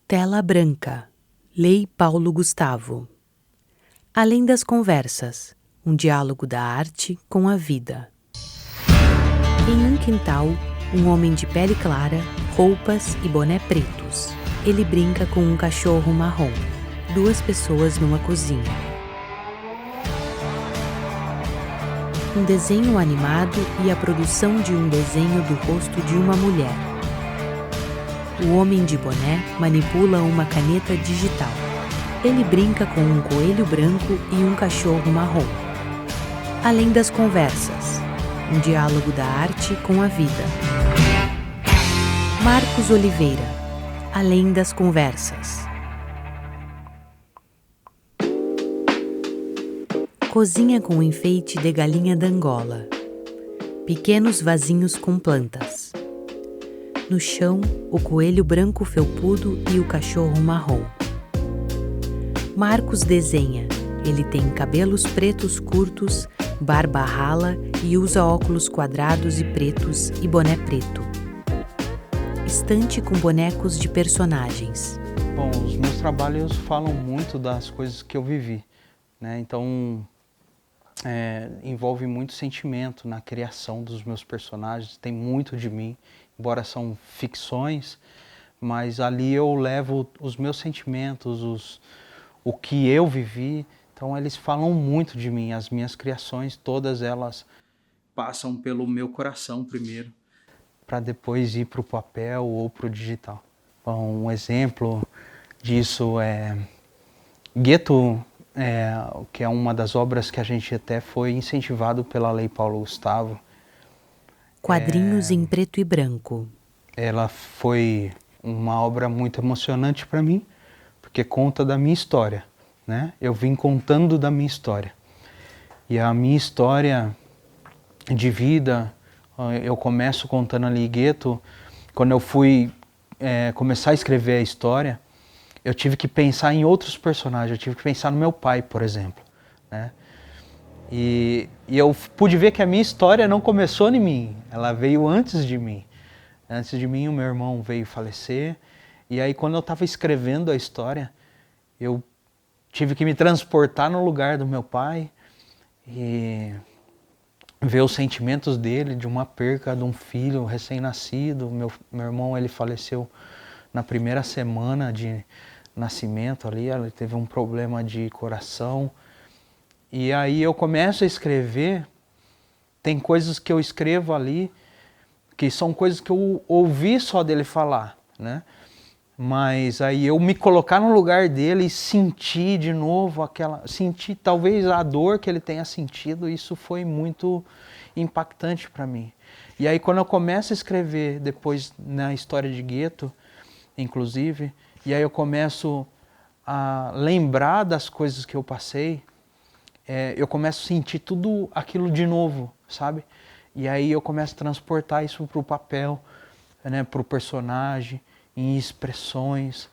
Tela branca. Lei Paulo Gustavo. Além das conversas, um diálogo da arte com a vida. Em um quintal, um homem de pele clara, roupas e boné pretos. Ele brinca com um cachorro marrom. Duas pessoas numa cozinha. Um desenho animado e a produção de um desenho do rosto de uma mulher. O homem de boné manipula uma caneta digital. Ele brinca com um coelho branco e um cachorro marrom. Além das conversas, um diálogo da arte com a vida. Marcos Oliveira. Além das conversas. Cozinha com enfeite de galinha d'Angola. Pequenos vasinhos com plantas. No chão, o coelho branco felpudo e o cachorro marrom. Marcos desenha. Ele tem cabelos pretos curtos, barba rala e usa óculos quadrados e pretos e boné preto. Estante com bonecos de personagens. Bom, os meus trabalhos falam muito das coisas que eu vivi, né? Então, envolve muito sentimento na criação dos meus personagens, tem muito de mim, embora são ficções, mas ali eu levo os meus sentimentos, o que eu vivi, então eles falam muito de mim, as minhas criações, todas elas passam pelo meu coração primeiro, para depois ir para o papel ou para o digital. Bom, um exemplo disso é Gueto, que é uma das obras que a gente até foi incentivado pela Lei Paulo Gustavo. Quadrinhos em preto e branco. Ela foi uma obra muito emocionante para mim, porque conta da minha história, né? Eu vim contando da minha história. E a minha história de vida, eu começo contando ali Gueto. Quando eu fui começar a escrever a história, eu tive que pensar em outros personagens, eu tive que pensar no meu pai, por exemplo, né? E eu pude ver que a minha história não começou em mim, ela veio antes de mim. Antes de mim, o meu irmão veio falecer, e aí quando eu estava escrevendo a história, eu tive que me transportar no lugar do meu pai e ver os sentimentos dele, de uma perca de um filho recém-nascido. Meu irmão, ele faleceu na primeira semana de nascimento ali, ele teve um problema de coração. E aí eu começo a escrever, tem coisas que eu escrevo ali, que são coisas que eu ouvi só dele falar, né? Mas aí eu me colocar no lugar dele e sentir de novo sentir talvez a dor que ele tenha sentido, isso foi muito impactante para mim. E aí quando eu começo a escrever depois na história de Gueto, inclusive, e aí eu começo a lembrar das coisas que eu passei, eu começo a sentir tudo aquilo de novo, sabe? E aí eu começo a transportar isso para o papel, né, para o personagem, em expressões.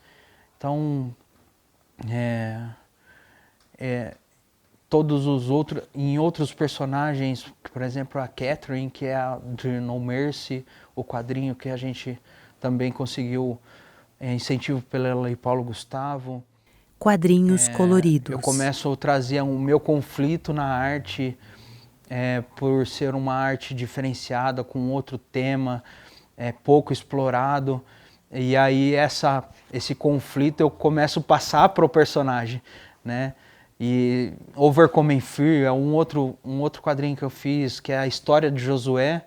Então, todos os outros, em outros personagens, por exemplo, a Catherine, que é a de No Mercy, o quadrinho que a gente também conseguiu incentivo pela Lei Paulo Gustavo. Quadrinhos coloridos. Eu começo a trazer o meu conflito na arte, por ser uma arte diferenciada, com outro tema, pouco explorado. E aí esse conflito eu começo a passar para o personagem, né? E Overcoming Fear é um outro quadrinho que eu fiz, que é a história de Josué,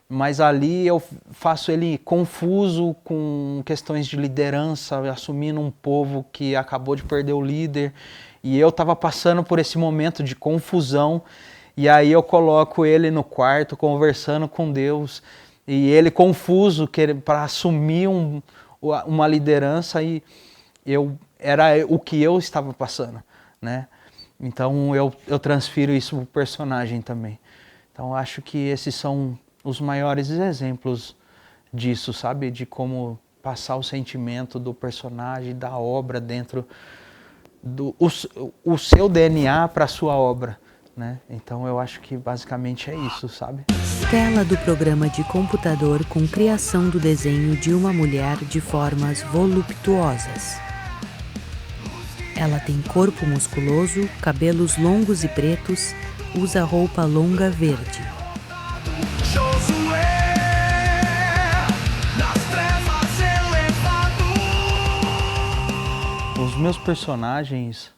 mas ali eu faço ele confuso com questões de liderança, assumindo um povo que acabou de perder o líder, e eu estava passando por esse momento de confusão, e aí eu coloco ele no quarto conversando com Deus, e ele confuso para assumir uma liderança, e era o que eu estava passando, né? Então eu transfiro isso para o personagem também. Então acho que esses são os maiores exemplos disso, sabe? De como passar o sentimento do personagem, da obra dentro o seu DNA para a sua obra, né? Então eu acho que basicamente é isso, sabe? Tela do programa de computador com criação do desenho de uma mulher de formas voluptuosas. Ela tem corpo musculoso, cabelos longos e pretos, usa roupa longa verde. Os meus personagens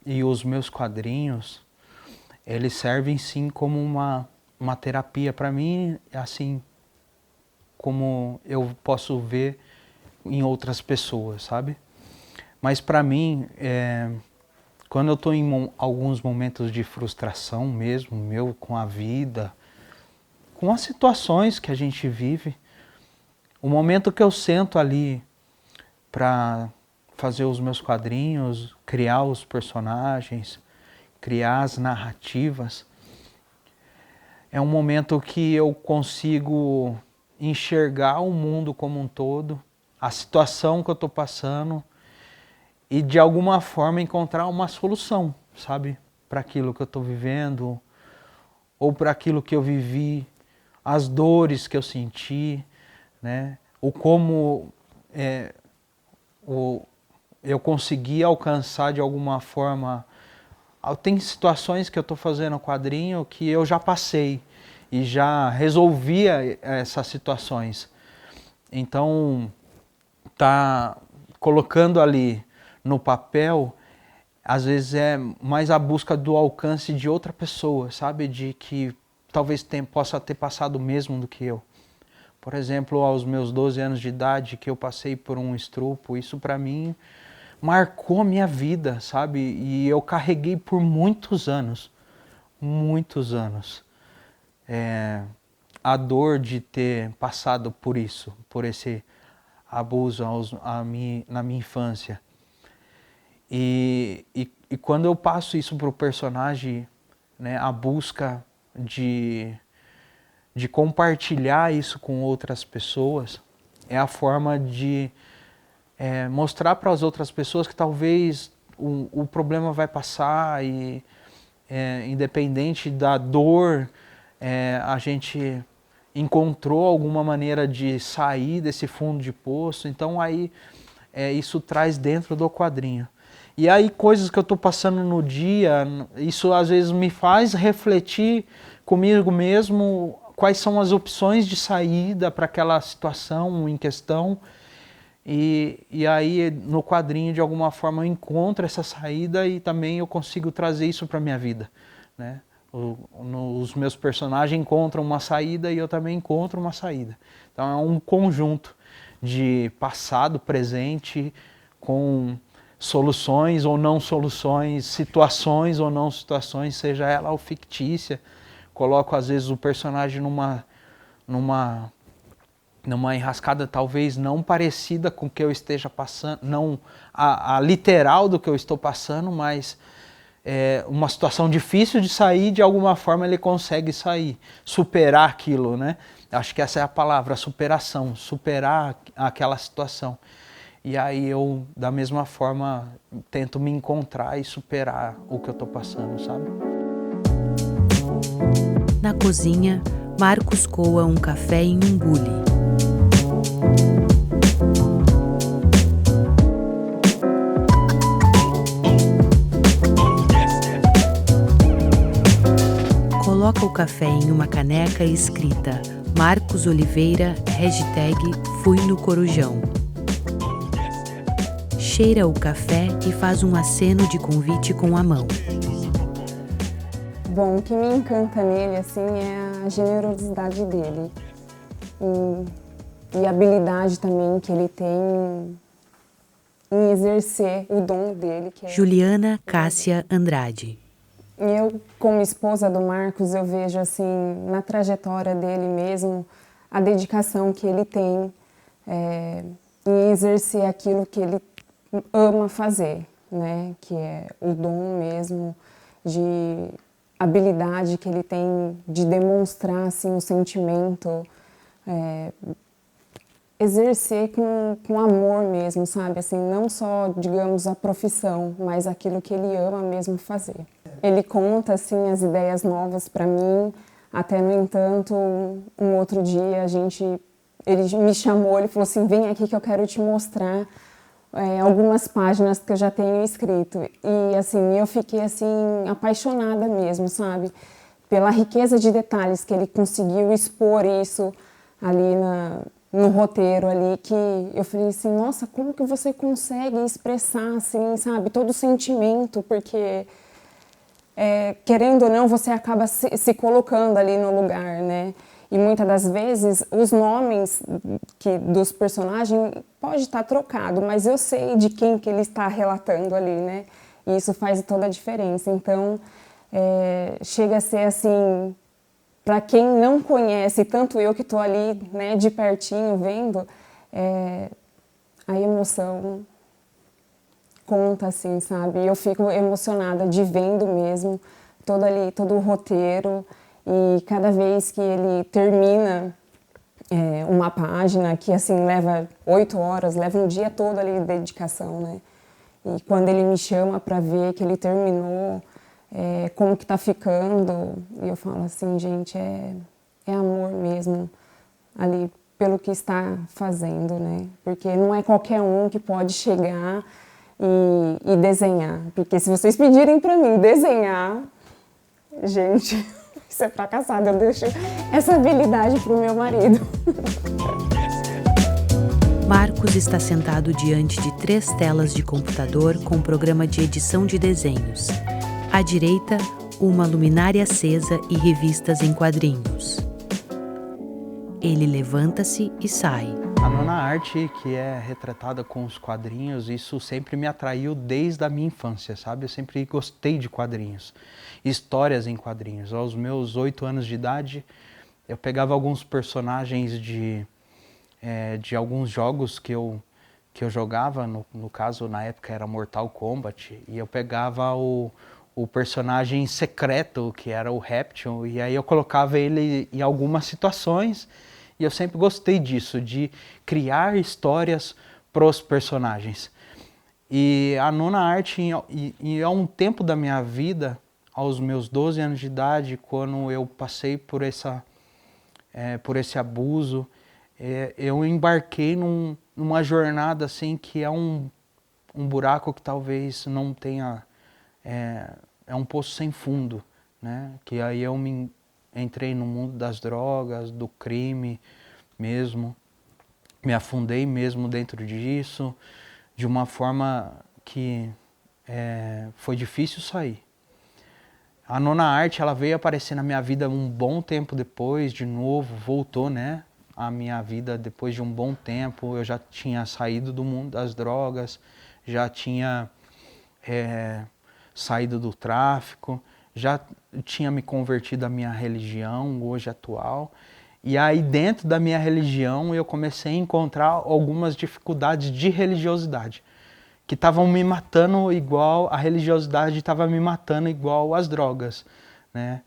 e os meus quadrinhos, eles servem sim como uma terapia para mim, assim como eu posso ver em outras pessoas, sabe? Mas para mim, quando eu estou em alguns momentos de frustração mesmo, meu, com a vida, com as situações que a gente vive, o momento que eu sento ali para fazer os meus quadrinhos, criar os personagens, criar as narrativas, é um momento que eu consigo enxergar o mundo como um todo, a situação que eu estou passando e de alguma forma encontrar uma solução, sabe? Para aquilo que eu estou vivendo ou para aquilo que eu vivi, as dores que eu senti, né? Ou como eu consegui alcançar de alguma forma. Tem situações que eu estou fazendo quadrinho que eu já passei e já resolvia essas situações. Então, tá colocando ali no papel, às vezes é mais a busca do alcance de outra pessoa, sabe? De que talvez possa ter passado o mesmo do que eu. Por exemplo, aos meus 12 anos de idade, que eu passei por um estupro, isso para mim marcou a minha vida, sabe? E eu carreguei por muitos anos, a dor de ter passado por isso, por esse abuso na minha infância. E quando eu passo isso para o personagem, né, a busca de compartilhar isso com outras pessoas, é a forma de mostrar para as outras pessoas que talvez o problema vai passar e independente da dor, a gente encontrou alguma maneira de sair desse fundo de poço. Então aí isso traz dentro do quadrinho. E aí coisas que eu estou passando no dia, isso às vezes me faz refletir comigo mesmo quais são as opções de saída para aquela situação em questão. E aí no quadrinho de alguma forma eu encontro essa saída e também eu consigo trazer isso para a minha vida, né? Os meus personagens encontram uma saída e eu também encontro uma saída. Então é um conjunto de passado, presente, com soluções ou não soluções, situações ou não situações, seja ela ou fictícia. Coloco às vezes o personagem numa enrascada talvez não parecida com o que eu esteja passando, não a literal do que eu estou passando, mas uma situação difícil de sair, de alguma forma ele consegue sair, superar aquilo, né? Acho que essa é a palavra, superação, superar aquela situação. E aí eu, da mesma forma, tento me encontrar e superar o que eu estou passando, sabe? Na cozinha, Marcos coa um café em um bule. Coloca o café em uma caneca escrita Marcos Oliveira, #Fui no Corujão. Cheira o café e faz um aceno de convite com a mão. Bom, o que me encanta nele assim, é a generosidade dele e a habilidade também que ele tem em exercer o dom dele. Que é Juliana Cássia Andrade. Eu, como esposa do Marcos, eu vejo assim, na trajetória dele mesmo, a dedicação que ele tem em exercer aquilo que ele ama fazer, né? Que é o dom mesmo, de habilidade que ele tem de demonstrar assim, o sentimento, exercer com amor mesmo, sabe? Assim, não só, digamos, a profissão, mas aquilo que ele ama mesmo fazer. Ele conta assim as ideias novas para mim Até, no entanto, um outro dia ele me chamou, ele falou assim, vem aqui que eu quero te mostrar algumas páginas que eu já tenho escrito. E assim, eu fiquei assim apaixonada mesmo, sabe? Pela riqueza de detalhes que ele conseguiu expor isso ali no roteiro ali, que eu falei assim, nossa, como que você consegue expressar assim, sabe, todo o sentimento, porque querendo ou não, você acaba se colocando ali no lugar, né? E muitas das vezes os nomes dos personagens pode estar trocado, mas eu sei de quem que ele está relatando ali, né? E isso faz toda a diferença. Então, chega a ser assim, para quem não conhece, tanto eu que estou ali, né, de pertinho vendo, a emoção conta, assim, sabe? Eu fico emocionada de vendo mesmo todo o roteiro, e cada vez que ele termina uma página que assim leva 8 horas, leva um dia todo ali de dedicação, né? E quando ele me chama para ver que ele terminou, como que tá ficando, e eu falo assim, gente, é amor mesmo ali pelo que está fazendo, né? Porque não é qualquer um que pode chegar e desenhar. Porque se vocês pedirem para mim desenhar, gente, isso é fracassado. Eu deixo essa habilidade para o meu marido. Marcos está sentado diante de 3 telas de computador com programa de edição de desenhos. À direita, uma luminária acesa e revistas em quadrinhos. Ele levanta-se e sai. A nona arte, que é retratada com os quadrinhos, isso sempre me atraiu desde a minha infância, sabe? Eu sempre gostei de quadrinhos, histórias em quadrinhos. Aos meus 8 anos de idade, eu pegava alguns personagens de alguns jogos que eu jogava, no caso, na época era Mortal Kombat, e eu pegava o personagem secreto, que era o Réptil, e aí eu colocava ele em algumas situações. E eu sempre gostei disso, de criar histórias para os personagens. E a nona arte, e há um tempo da minha vida, aos meus 12 anos de idade, quando eu passei por esse abuso, eu embarquei numa jornada assim, que é um buraco que talvez não tenha... É um poço sem fundo, né? Que aí eu entrei no mundo das drogas, do crime mesmo, me afundei mesmo dentro disso, de uma forma que foi difícil sair. A nona arte, ela veio aparecer na minha vida um bom tempo depois, de novo, voltou, né? A minha vida depois de um bom tempo, eu já tinha saído do mundo das drogas, já tinha saído do tráfico, já tinha me convertido à minha religião, hoje atual. E aí dentro da minha religião eu comecei a encontrar algumas dificuldades de religiosidade, que estavam me matando igual, a religiosidade estava me matando igual as drogas, né?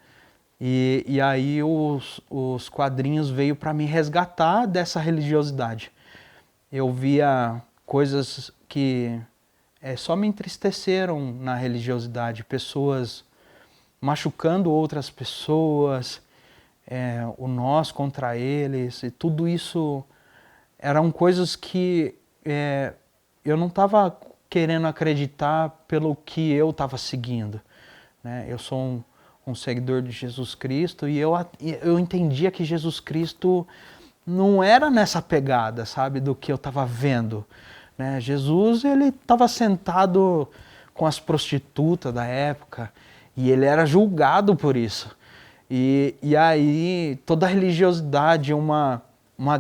E aí os quadrinhos veio para me resgatar dessa religiosidade. Eu via coisas que só me entristeceram na religiosidade, pessoas machucando outras pessoas, o nós contra eles, e tudo isso eram coisas que eu não estava querendo acreditar pelo que eu estava seguindo, né? Eu sou um seguidor de Jesus Cristo, e eu entendia que Jesus Cristo não era nessa pegada, sabe, do que eu estava vendo, né? Jesus, ele estava sentado com as prostitutas da época, e ele era julgado por isso. E aí toda a religiosidade, uma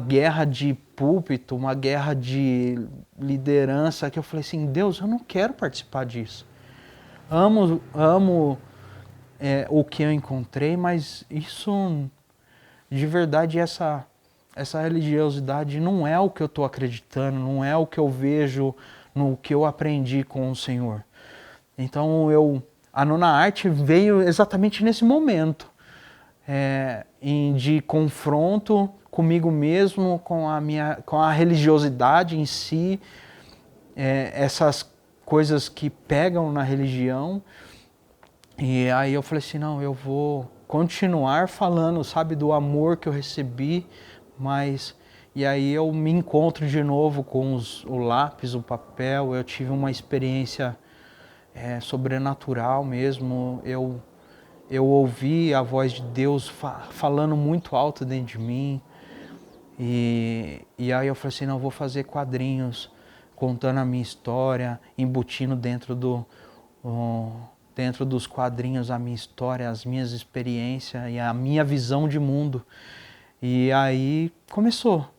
guerra de púlpito, uma guerra de liderança, que eu falei assim, Deus, eu não quero participar disso. Amo o que eu encontrei, mas isso, de verdade, essa religiosidade não é o que eu estou acreditando, não é o que eu vejo, no que eu aprendi com o Senhor. Então a nona arte veio exatamente nesse momento, de confronto comigo mesmo, com a religiosidade em si, essas coisas que pegam na religião. E aí eu falei assim, não, eu vou continuar falando, sabe, do amor que eu recebi, mas e aí eu me encontro de novo com o lápis, o papel. Eu tive uma experiência sobrenatural mesmo. Eu ouvi a voz de Deus falando muito alto dentro de mim. E aí eu falei assim, não, eu vou fazer quadrinhos contando a minha história, embutindo dentro dos quadrinhos a minha história, as minhas experiências e a minha visão de mundo. E aí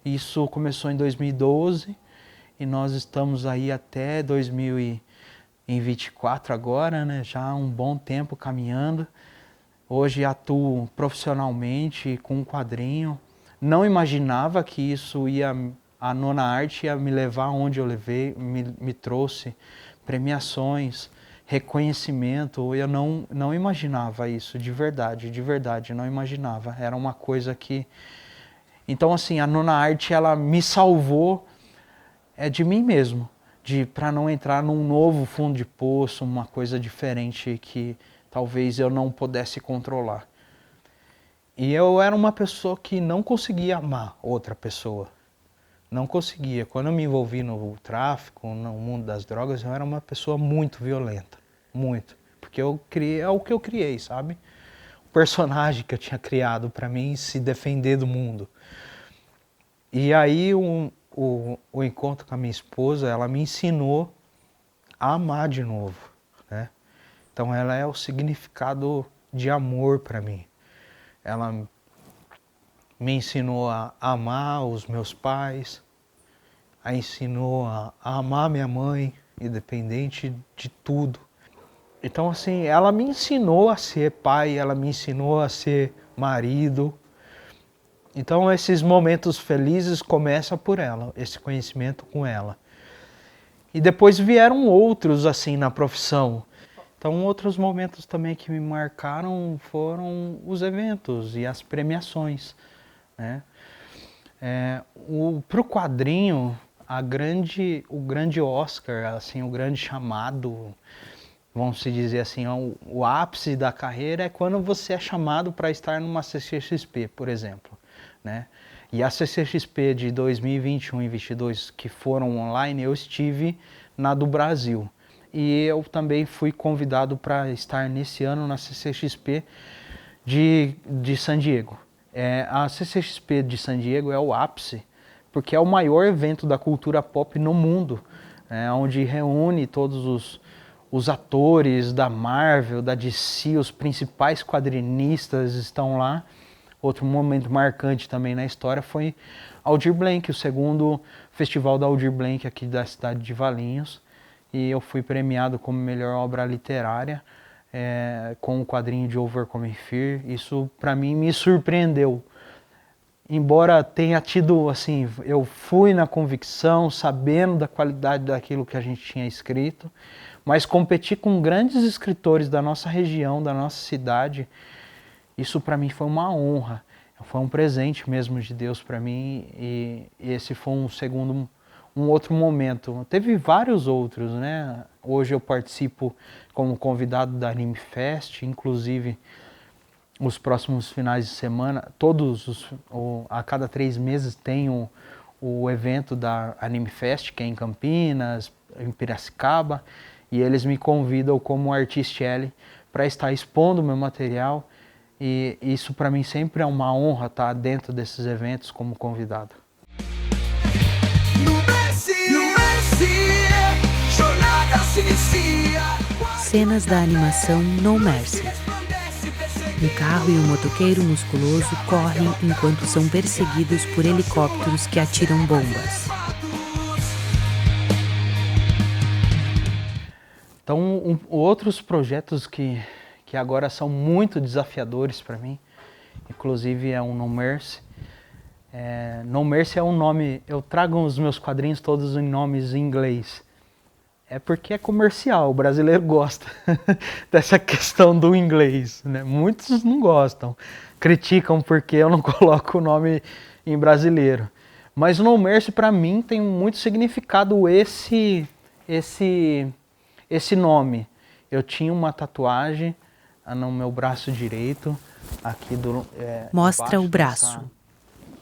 isso começou em 2012 e nós estamos aí até 2024 agora, né? Já há um bom tempo caminhando. Hoje atuo profissionalmente com um quadrinho. Não imaginava que a nona arte ia me levar onde eu levei, me trouxe premiações, reconhecimento. Eu não imaginava isso, de verdade, não imaginava. Era uma coisa que... Então, assim, a nona arte, ela me salvou de mim mesmo, para não entrar num novo fundo de poço, uma coisa diferente que talvez eu não pudesse controlar. E eu era uma pessoa que não conseguia amar outra pessoa. Não conseguia. Quando eu me envolvi no tráfico, no mundo das drogas, eu era uma pessoa muito violenta. Muito. Porque é o que eu criei, sabe? O personagem que eu tinha criado para mim se defender do mundo. E aí o encontro com a minha esposa, ela me ensinou a amar de novo, né? Então ela é o significado de amor para mim. Ela me ensinou a amar os meus pais, a ensinou a amar minha mãe, independente de tudo. Então, assim, ela me ensinou a ser pai, ela me ensinou a ser marido. Então, esses momentos felizes começam por ela, esse conhecimento com ela. E depois vieram outros, assim, na profissão. Então, outros momentos também que me marcaram foram os eventos e as premiações, né? Para o quadrinho, o grande Oscar, assim, o grande chamado, vamos dizer assim, o ápice da carreira é quando você é chamado para estar numa CCXP, por exemplo, né? E a CCXP de 2021 e 2022, que foram online, eu estive na do Brasil. E eu também fui convidado para estar nesse ano na CCXP de San Diego. A CCXP de San Diego é o ápice, porque é o maior evento da cultura pop no mundo, onde reúne todos os atores da Marvel, da DC, os principais quadrinistas estão lá. Outro momento marcante também na história foi Aldir Blanc, o segundo festival da Aldir Blanc aqui da cidade de Valinhos. E eu fui premiado como melhor obra literária com o quadrinho de Overcoming Fear. Isso para mim me surpreendeu. Embora tenha tido, assim, eu fui na convicção, sabendo da qualidade daquilo que a gente tinha escrito, mas competir com grandes escritores da nossa região, da nossa cidade, isso para mim foi uma honra. Foi um presente mesmo de Deus para mim e esse foi um outro momento. Teve vários outros, né? Hoje eu participo como convidado da Anime Fest, inclusive os próximos finais de semana, a cada 3 meses tem o evento da Anime Fest, que é em Campinas, em Piracicaba, e eles me convidam como Artistelli para estar expondo meu material, e isso para mim sempre é uma honra estar dentro desses eventos como convidado. Cenas da animação No Mercy. Um carro e um motoqueiro musculoso correm enquanto são perseguidos por helicópteros que atiram bombas. Então, outros projetos que agora são muito desafiadores para mim, inclusive é o No Mercy. No Mercy é um nome, eu trago os meus quadrinhos todos em nomes em inglês. É porque é comercial, o brasileiro gosta dessa questão do inglês, né? Muitos não gostam, criticam porque eu não coloco o nome em brasileiro. Mas No Mercy para mim tem muito significado esse nome. Eu tinha uma tatuagem no meu braço direito, aqui Mostra o embaixo braço.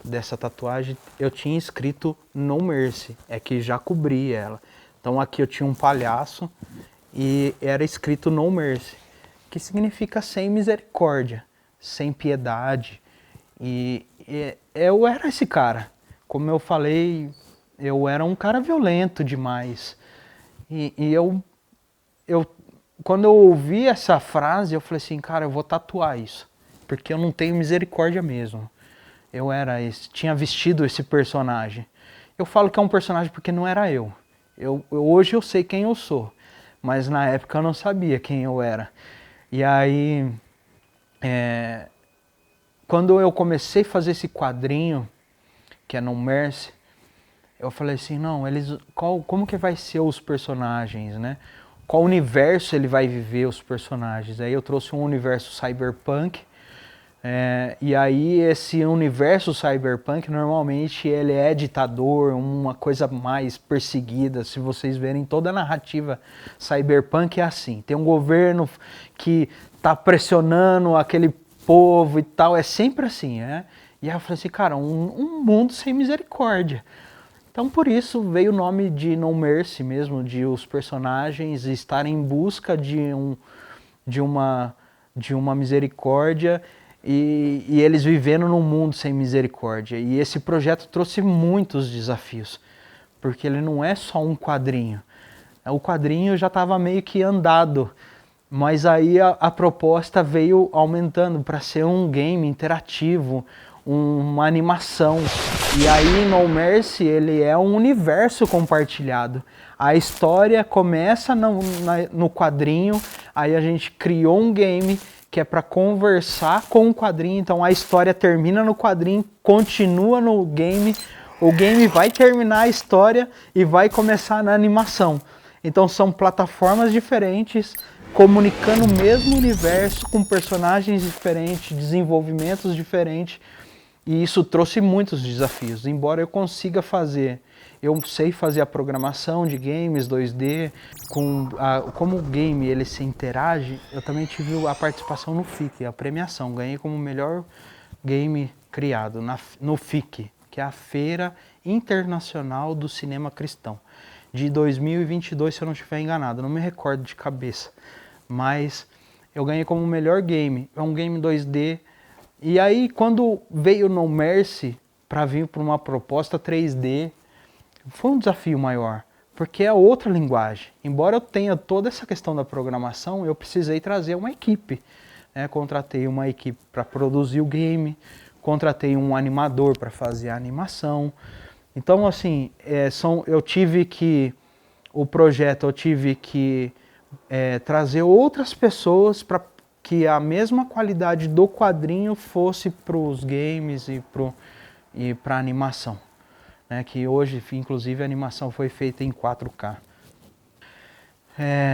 dessa tatuagem, eu tinha escrito No Mercy, que já cobria ela. Então aqui eu tinha um palhaço e era escrito No Mercy, que significa sem misericórdia, sem piedade. E eu era esse cara. Como eu falei, eu era um cara violento demais. E quando eu ouvi essa frase, eu falei assim, cara, eu vou tatuar isso, porque eu não tenho misericórdia mesmo. Tinha vestido esse personagem. Eu falo que é um personagem porque não era eu. Hoje eu sei quem eu sou, mas na época eu não sabia quem eu era. E aí, quando eu comecei a fazer esse quadrinho, que é No Mercy, eu falei assim, não, como que vai ser os personagens, né? Qual universo ele vai viver os personagens? Aí eu trouxe um universo cyberpunk, e aí esse universo cyberpunk normalmente ele é ditador, uma coisa mais perseguida. Se vocês verem toda a narrativa cyberpunk é assim, tem um governo que está pressionando aquele povo e tal, é sempre assim, né? E aí eu falei assim, cara, um mundo sem misericórdia. Então por isso veio o nome de No Mercy mesmo, de os personagens estarem em busca de uma misericórdia e eles vivendo num mundo sem misericórdia. E esse projeto trouxe muitos desafios, porque ele não é só um quadrinho. O quadrinho já estava meio que andado, mas aí a proposta veio aumentando para ser um game interativo, uma animação. E aí No Mercy ele é um universo compartilhado. A história começa no quadrinho, aí a gente criou um game que é para conversar com o quadrinho. Então a história termina no quadrinho, continua no game, o game vai terminar a história e vai começar na animação. Então são plataformas diferentes, comunicando o mesmo universo com personagens diferentes, desenvolvimentos diferentes. E isso trouxe muitos desafios. Embora eu consiga eu sei fazer a programação de games 2D, como o game ele se interage, eu também tive a participação no FIC, a premiação. Ganhei como melhor game criado no FIC, que é a Feira Internacional do Cinema Cristão, de 2022, se eu não estiver enganado, não me recordo de cabeça. Mas eu ganhei como melhor game, é um game 2D. E aí quando veio No Mercy para vir para uma proposta 3D, foi um desafio maior, porque é outra linguagem. Embora eu tenha toda essa questão da programação, eu precisei trazer uma equipe. Contratei uma equipe para produzir o game, contratei um animador para fazer a animação. Então assim, eu tive que trazer outras pessoas para que a mesma qualidade do quadrinho fosse para os games e para a animação. Que hoje, inclusive, a animação foi feita em 4K.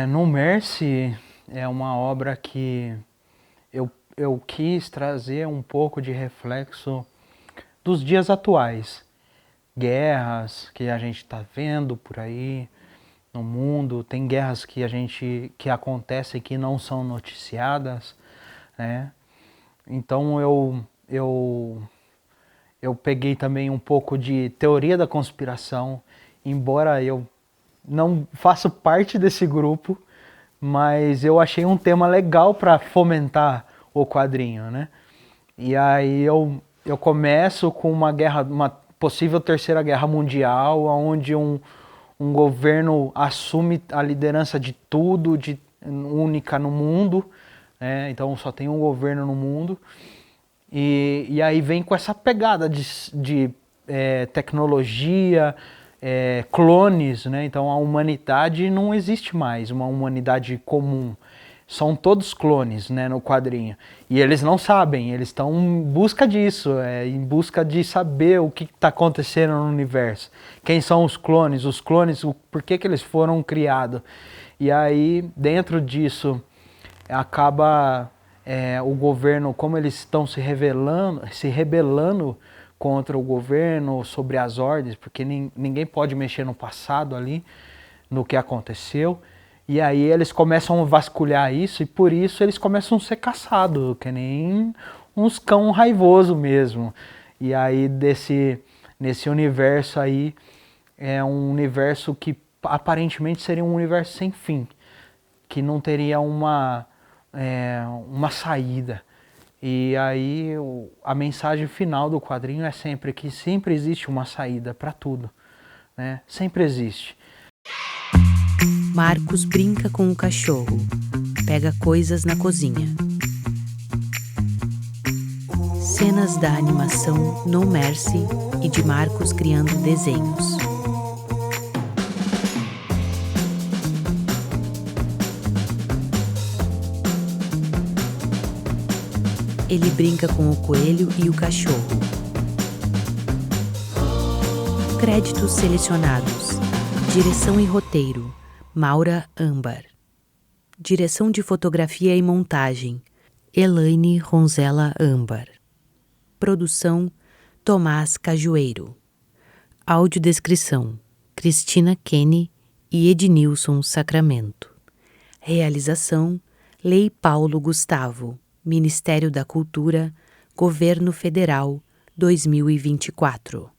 No Mercy é uma obra que eu quis trazer um pouco de reflexo dos dias atuais. Guerras que a gente está vendo por aí no mundo, tem guerras que acontecem que não são noticiadas, né? Então eu peguei também um pouco de teoria da conspiração, embora eu não faça parte desse grupo, mas eu achei um tema legal para fomentar o quadrinho, né? E aí eu começo com uma possível terceira guerra mundial, onde um governo assume a liderança de tudo, única no mundo, né? Então só tem um governo no mundo. E aí vem com essa pegada de tecnologia, clones, né? Então a humanidade não existe mais, uma humanidade comum. São todos clones, né, no quadrinho. E eles não sabem, eles estão em busca disso, em busca de saber o que está acontecendo no universo. Quem são os clones, por que eles foram criados. E aí, dentro disso, acaba o governo, como eles estão se rebelando contra o governo, sobre as ordens, porque ninguém pode mexer no passado ali, no que aconteceu. E aí eles começam a vasculhar isso e por isso eles começam a ser caçados, que nem uns cão raivoso mesmo. E aí nesse universo aí é um universo que aparentemente seria um universo sem fim, que não teria uma saída. E aí a mensagem final do quadrinho é sempre que sempre existe uma saída para tudo, né? Sempre existe. Marcos brinca com o cachorro, pega coisas na cozinha. Cenas da animação No Mercy e de Marcos criando desenhos. Ele brinca com o coelho e o cachorro. Créditos selecionados. Direção e roteiro, Maura Âmbar. Direção de fotografia e montagem, Elaine Ronzella Âmbar. Produção, Tomás Cajueiro. Audiodescrição, Cristina Kenny e Ednilson Sacramento. Realização, Lei Paulo Gustavo, Ministério da Cultura, Governo Federal, 2024.